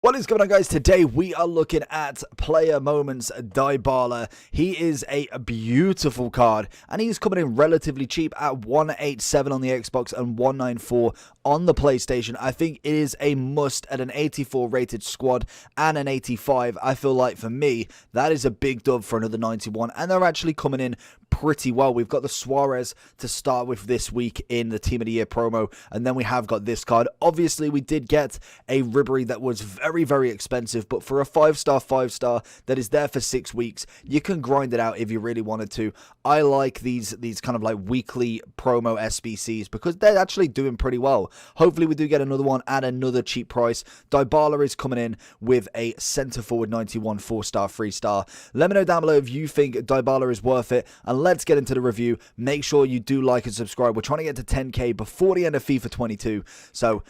What is going on, guys? Today we are looking at Player Moments Dybala. He is a beautiful card and he's coming in relatively cheap at 187 on the Xbox and 194 on the PlayStation. I think it is a must at an 84 rated squad and an 85. I feel like for me that is a big dub for another 91, and they're actually coming in pretty well. We've got the Suarez to start with this week in the Team of the Year promo, and then we have got this card. Obviously we did get a Ribery that was very expensive, but for a 5-star that is there for 6 weeks, you can grind it out if you really wanted to. I like these kind of like weekly promo SBCs because they're actually doing pretty well. Hopefully we do get another one at another cheap price. Dybala is coming in with a centre forward 91 4-star 3-star. Let me know down below if you think Dybala is worth it, and let's get into the review. Make sure you do like and subscribe. We're trying to get to 10k before the end of FIFA 22, so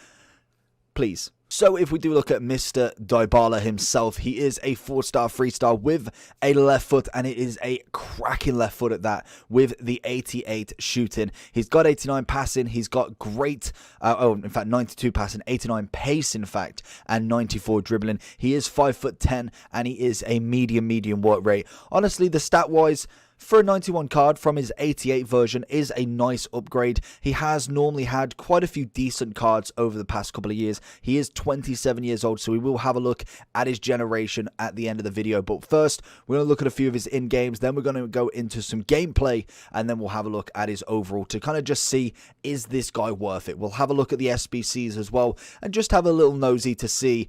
please. So if we do look at Mr. Dybala himself, he is a 4-star 3-star with a left foot, and it is a cracking left foot at that, with the 88 shooting. He's got 89 passing, he's got great, in fact 92 passing, 89 pace in fact, and 94 dribbling. He is 5'10", and he is a medium work rate. Honestly, the stat wise, for a 91 card from his 88 version is a nice upgrade. He has normally had quite a few decent cards over the past couple of years. He is 27 years old, so we will have a look at his generation at the end of the video. But first, we're going to look at a few of his in-games, then we're going to go into some gameplay, and then we'll have a look at his overall to kind of just see, is this guy worth it? We'll have a look at the SBCs as well, and just have a little nosy to see,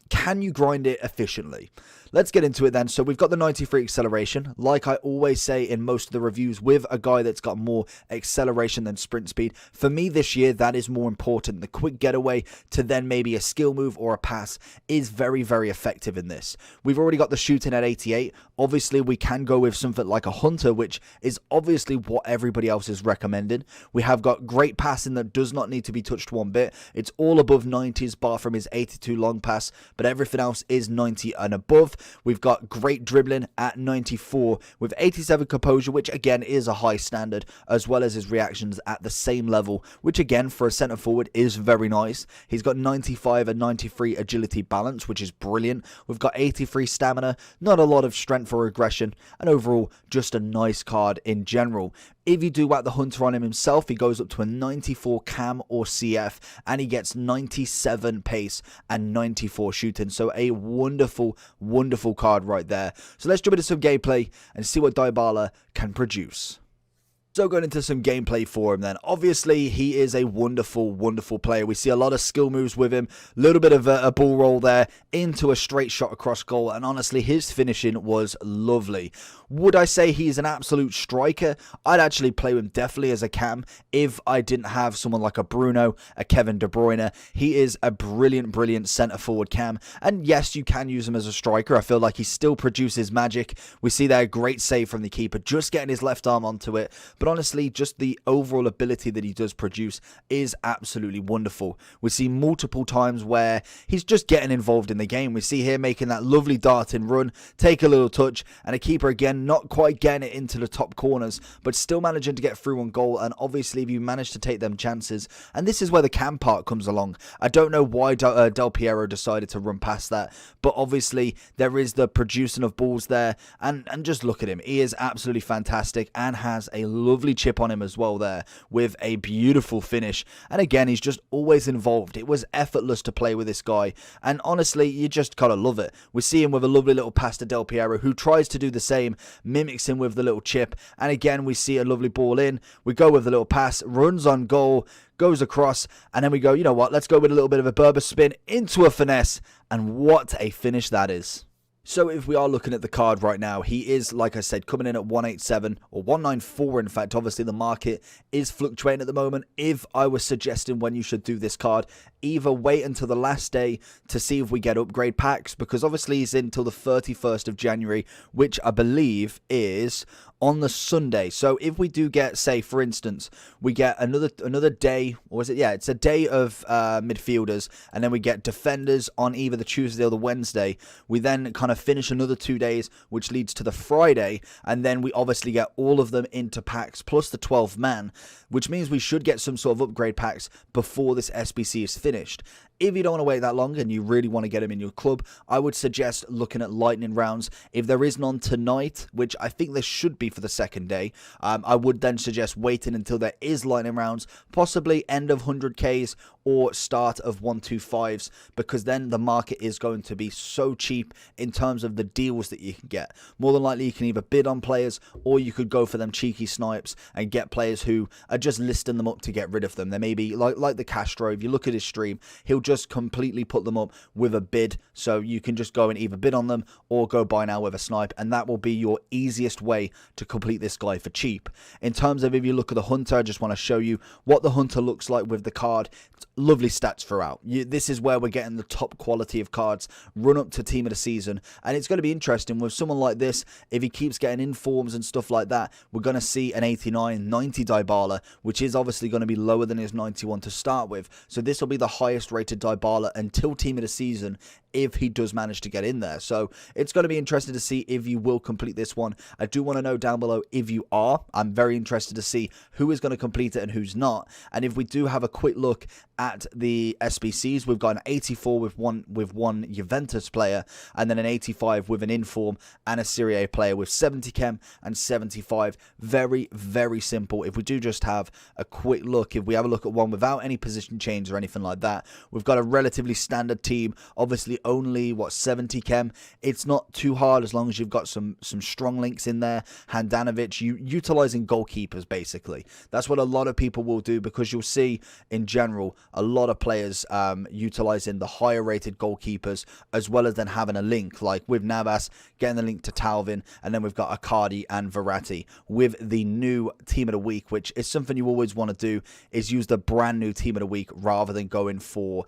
can you grind it efficiently? Let's get into it then. So we've got the 93 acceleration, like I always say in most of the reviews, with a guy that's got more acceleration than sprint speed. For me this year, that is more important. The quick getaway to then maybe a skill move or a pass is very effective in this. We've already got the shooting at 88. Obviously, we can go with something like a Hunter, which is obviously what everybody else is recommending. We have got great passing that does not need to be touched one bit. It's all above 90s, bar from his 82 long pass, but everything else is 90 and above. We've got great dribbling at 94 with 87 composure, which again is a high standard, as well as his reactions at the same level, which again for a centre forward is very nice. He's got 95 and 93 agility balance, which is brilliant. We've got 83 stamina, not a lot of strength or aggression, and overall just a nice card in general. If you do whack the Hunter on him himself, he goes up to a 94 cam or CF, and he gets 97 pace and 94 shooting. So a wonderful card right there. So let's jump into some gameplay and see what Dybala can produce. So going into some gameplay for him then, obviously he is a wonderful player. We see a lot of skill moves with him, a little bit of a ball roll there into a straight shot across goal, and honestly his finishing was lovely. Would I say he's an absolute striker? I'd actually play him definitely as a cam if I didn't have someone like a Bruno, a Kevin De Bruyne. He is a brilliant centre forward cam, and yes, you can use him as a striker. I feel like he still produces magic. We see there a great save from the keeper, just getting his left arm onto it. But honestly, just the overall ability that he does produce is absolutely wonderful. We see multiple times where he's just getting involved in the game. We see here making that lovely darting run, take a little touch, and a keeper again not quite getting it into the top corners, but still managing to get through on goal. And obviously if you manage to take them chances, and this is where the cam part comes along. I don't know why Del Piero decided to run past that, but obviously there is the producing of balls there, and just look at him. He is absolutely fantastic and has a lovely chip on him as well there with a beautiful finish. And again, he's just always involved. It was effortless to play with this guy, and honestly you just gotta love it. We see him with a lovely little pass to Del Piero, who tries to do the same, mimics him with the little chip, and again we see a lovely ball in. We go with the little pass, runs on goal, goes across, and then we go, you know what, let's go with a little bit of a Berber spin into a finesse, and what a finish that is. So if we are looking at the card right now, he is, like I said, coming in at 187 or 194. In fact, obviously the market is fluctuating at the moment. If I was suggesting when you should do this card, either wait until the last day to see if we get upgrade packs, because obviously he's in till the 31st of January, which I believe is on the Sunday. So if we do get, say for instance, we get another day, or is it, yeah, it's a day of midfielders, and then we get defenders on either the Tuesday or the Wednesday. We then kind of finish another 2 days, which leads to the Friday, and then we obviously get all of them into packs plus the 12 man, which means we should get some sort of upgrade packs before this SBC is finished. If you don't want to wait that long and you really want to get him in your club, I would suggest looking at lightning rounds. If there is none tonight, which I think there should be for the second day, I would then suggest waiting until there is lightning rounds, possibly end of 100Ks or start of 125s, because then the market is going to be so cheap in terms of the deals that you can get. More than likely, you can either bid on players or you could go for them cheeky snipes and get players who are just listing them up to get rid of them. There may be, like the Castro, if you look at his stream, he'll just completely put them up with a bid, so you can just go and either bid on them or go buy now with a snipe, and that will be your easiest way to complete this guy for cheap. In terms of, if you look at the Hunter, I just want to show you what the Hunter looks like with the card. It's lovely stats throughout. This is where we're getting the top quality of cards, run up to team of the season, and it's going to be interesting with someone like this. If he keeps getting informs and stuff like that, we're going to see an 89, 90 Dybala, which is obviously going to be lower than his 91 to start with. So this will be the highest rated Dybala until team of the season, if he does manage to get in there. So it's going to be interesting to see if you will complete this one. I do want to know down below if you are. I'm very interested to see who is going to complete it and who's not. And if we do have a quick look at the SBCs, we've got an 84 with one Juventus player, and then an 85 with an inform, and a Serie A player with 70 chem and 75. Very, very simple. If we do just have a quick look, if we have a look at one without any position change or anything like that, we've got a relatively standard team. Obviously only, what, 70 chem. It's not too hard as long as you've got some strong links in there. Handanovic, utilizing goalkeepers, basically. That's what a lot of people will do, because you'll see in general a lot of players utilizing the higher rated goalkeepers, as well as then having a link, like with Navas, getting the link to Talvin, and then we've got Icardi and Verratti with the new team of the week, which is something you always want to do, is use the brand new team of the week rather than going for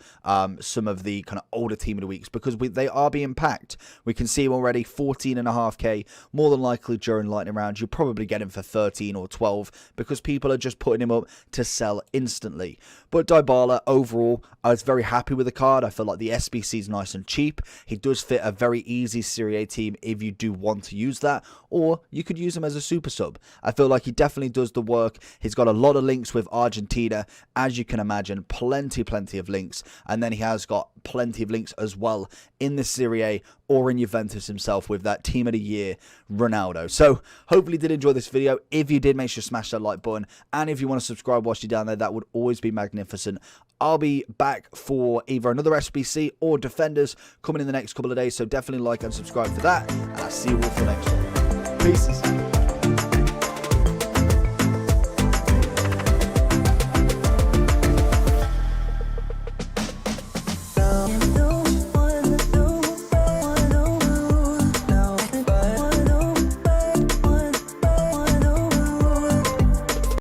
some of the kind of older team of the weeks, because they are being packed. We can see him already 14.5k. More than likely during lightning rounds you'll probably get him for 13 or 12, because people are just putting him up to sell instantly. But Dybala, overall, I was very happy with the card. I feel like the SBC is nice and cheap. He does fit a very easy Serie A team if you do want to use that, or you could use him as a super sub. I feel like he definitely does the work. He's got a lot of links with Argentina, as you can imagine, plenty of links, and then he has got plenty of links as well in the Serie A or in Juventus himself with that team of the year Ronaldo. So hopefully you did enjoy this video. If you did, make sure to smash that like button, and if you want to subscribe whilst you're down there, that would always be magnificent. I'll be back for either another SBC or Defenders coming in the next couple of days, so definitely like and subscribe for that, and I'll see you all for the next one. Peace.